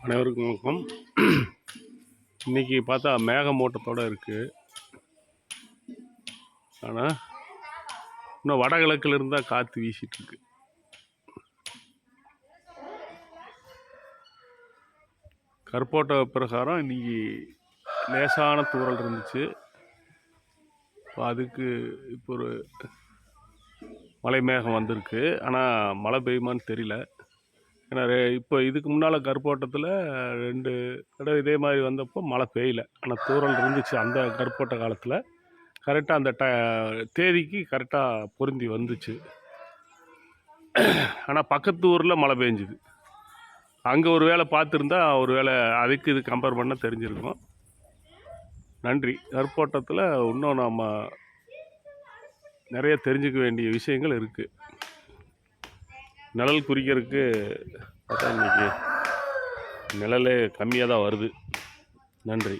அனைவருக்கும் வணக்கம். இன்றைக்கி பார்த்தா மேகமூட்டத்தோடு இருக்குது. ஆனால் இன்னும் வடகிழக்கில் இருந்தால் காற்று வீசிட்டுருக்கு. கருப்போட்ட பிரகாரம் இன்றைக்கி லேசான தூறல் இருந்துச்சு. அதுக்கு இப்போ ஒரு மலை மேகம் வந்திருக்கு. ஆனால் மழை பெய்யுமான்னு தெரியல. ஏன்னா இப்போ இதுக்கு முன்னால் கருப்போட்டத்தில் 2 தடவை இதே மாதிரி வந்தப்போ மழை பெய்யல. ஆனால் தூறல் இருந்துச்சு. அந்த கருப்போட்ட காலத்தில் கரெக்டாக அந்த தேதிக்கு கரெக்டாக பொருந்தி வந்துச்சு. ஆனால் பக்கத்து ஊரில் மழை பெஞ்சுது. அங்கே ஒரு வேளை பார்த்துருந்தா ஒரு வேளை அதுக்கு இது கம்பேர் பண்ண தெரிஞ்சிருக்கும். நன்றி. கருப்போட்டத்தில் இன்னும் நம்ம நிறைய தெரிஞ்சுக்க வேண்டிய விஷயங்கள் இருக்குது. நிழல் குறிக்கிறதுக்கு பார்த்தா இன்றைக்கி நிழலே கம்மியாக தான் வருது. நன்றி.